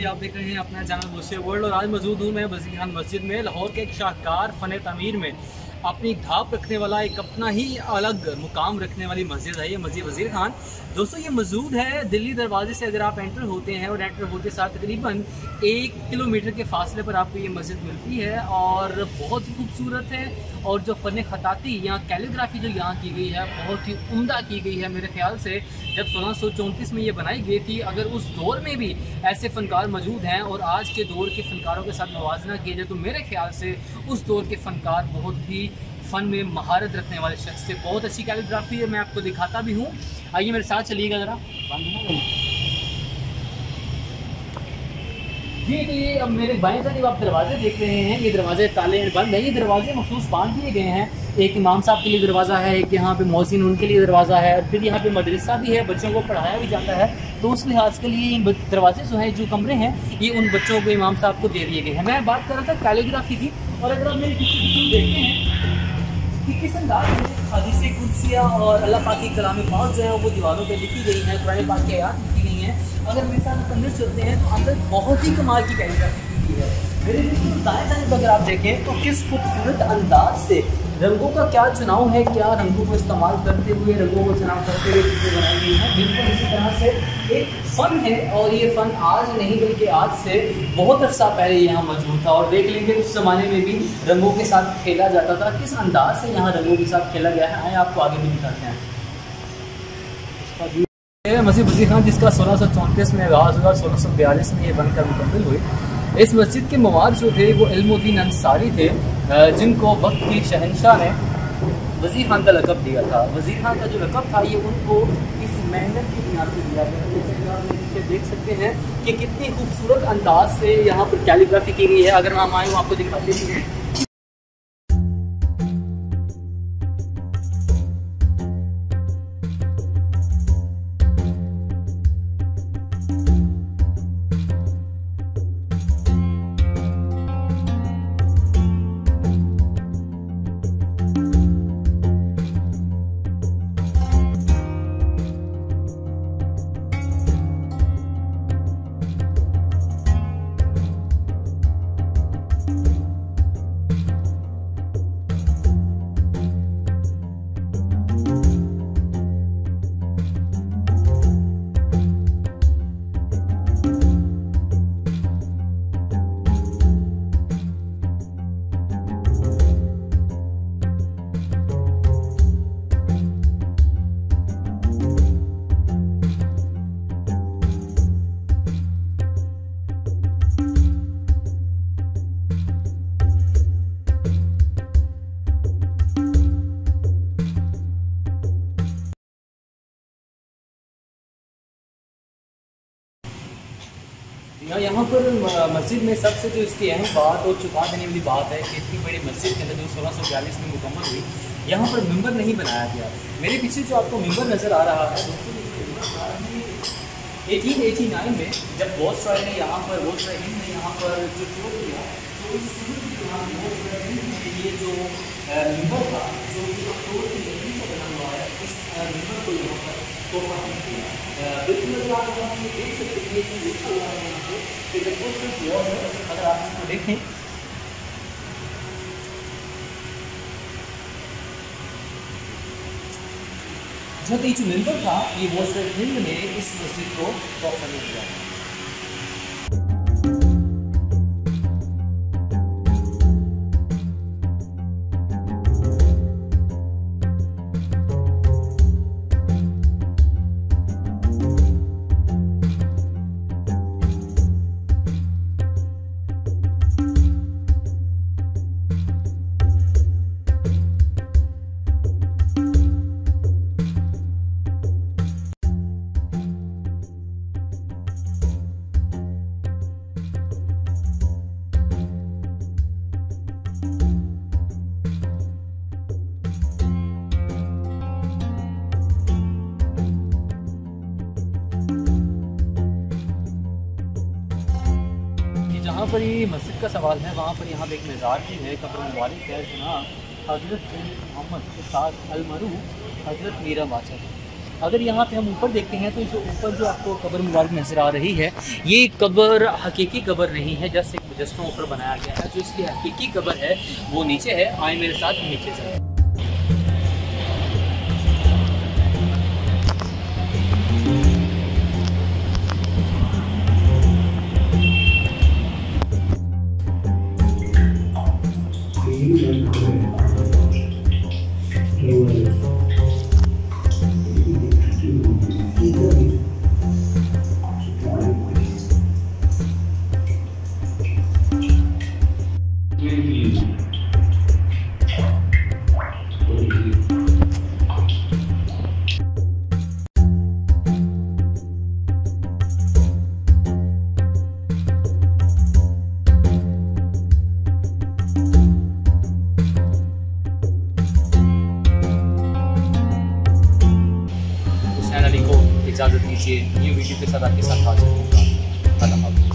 आप देख रहे हैं अपना चैनल बुशे वर्ल्ड और आज मौजूद हूँ मैं वज़ीर खान मस्जिद में। लाहौर के एक शाहकार फ़न तामीर में अपनी धाप रखने वाला एक अपना ही अलग मुकाम रखने वाली मस्जिद है ये मस्जिद वज़ीर खान। दोस्तों ये मौजूद है दिल्ली दरवाजे से अगर आप एंटर होते हैं और एंटर होते साथ तकरीबन 1 किलोमीटर के फासले पर आपको ये मस्जिद मिलती है और बहुत ही खूबसूरत है। और जो फ़न ख़ताती यहाँ कैलीग्राफी जो यहाँ की गई है बहुत ही उम्दा की गई है। मेरे ख्याल से जब 1634 में ये बनाई गई थी, अगर उस दौर में भी ऐसे फ़नकार मौजूद हैं और आज के दौर के फ़नकारों के साथ मुवाजना किया जाए तो मेरे ख्याल से उस दौर के फ़नकार बहुत ही फ़न में महारत रखने वाले शख्स से। बहुत अच्छी कैलीग्राफी है, मैं आपको दिखाता भी हूँ। आइए मेरे साथ चलिएगा ज़रा। जी तो ये अब मेरे बाएं तरफ आप दरवाजे देख रहे हैं, ये दरवाजे ताले बंद है। ये दरवाजे मखसूस बांध दिए गए हैं। एक इमाम साहब के लिए दरवाज़ा है, एक यहाँ पे मौज़िन उनके लिए दरवाज़ा है, और फिर यहाँ पे मदरसा भी है, बच्चों को पढ़ाया भी जाता है। तो उस लिहाज के लिए इन दरवाजे जो हैं, जो कमरे हैं, ये उन बच्चों को इमाम साहब को दे दिए गए हैं। मैं बात कर रहा था कैलीग्राफी की, और अगर आप मेरी देखते हैं कि किस अंदाज में हदीसे कुदसिया और अल्लाह पाक की कलाम पाक जो है वो दीवारों पे लिखी गई है, कुरान पाक की आयत लिखी गई हैं। अगर मेरे साथ अंदर चलते हैं तो अंदर बहुत ही कमाल की कैलीग्राफी की है। मेरे बिल्कुल दाएं जानिब अगर आप देखें तो किस खूबसूरत अंदाज से रंगों का क्या चुनाव है, क्या रंगों को इस्तेमाल करते हुए, रंगों को चुनाव करते हुए चीज़ें बनाई गई हैं। बिल्कुल इसी तरह से एक फ़न है, और ये फ़न आज नहीं बल्कि आज से बहुत अर्सा पहले यहाँ मौजूद था। और देख लेंगे उस ज़माने में भी रंगों के साथ खेला जाता था, किस अंदाज से यहाँ रंगों के साथ खेला गया है। आए आपको आगे भी दिखाते हैं। मस्जिद वज़ीर खान जिसका 1634 में आगाज़ हुआ, 1642 में ये बनकर मुकम्मल हुई। इस मस्जिद के मवाद जो थे वो इल्मुद्दीन अंसारी थे, जिनको वक्त की शहंशाह ने वज़ीर खान का लक़ब दिया था। वज़ीर खान का जो लक़ब था ये उनको इस मेहनत की बुनियाद पर दिया गया। जैसे आप नीचे देख सकते हैं कि कितनी खूबसूरत अंदाज से यहाँ पर कैलीग्राफी की गई है। अगर हम आए आपको दिखाते हैं। यहाँ पर मस्जिद में सबसे जो इसकी अहम बात और चुका देने वाली बात है कि इतनी बड़ी मस्जिद के अंदर जो 1642 में मुकम्मल हुई, यहाँ पर मिंबर नहीं बनाया गया। मेरे पीछे जो आपको मिंबर नज़र आ रहा है 1889 में जब वॉसराय ने यहाँ पर जो शोर किया तो इस ये जो मिंबर था जो अखरोट की लकड़ी से बना हुआ है, इस मिंबर को यहाँ पर तोहफा किया। बिल्कुल आप देख सकते हैं कि लिखा हुआ है यहाँ पे कि जब वो सिर्फ वॉल है, अगर आप इसको देखें जब ये जो मिंबर था ये वॉसराय हिंद ने इस मस्जिद को तोहफा दिया। जहाँ पर ये मस्जिद का सवाल है वहाँ पर यहाँ पे एक मज़ार भी है, कब्र मुबारक है जनाब हज़रत मोहम्मद के साथ अलमरू हज़रत मीरा बादशाह। अगर यहाँ पे हम ऊपर देखते हैं तो जो ऊपर जो आपको कब्र मुबारक नज़र आ रही है ये कब्र हकीकी कब्र नहीं है, जैसे एक मुजस्समा ऊपर बनाया गया है। जो इसकी हकीकी कब्र है वो नीचे है। आए मेरे साथ नीचे से। इजाज़त दीजिए, न्यू वीडियो के साथ आपके साथ हाजिर होगा। अल्लाह हाफ़िज़।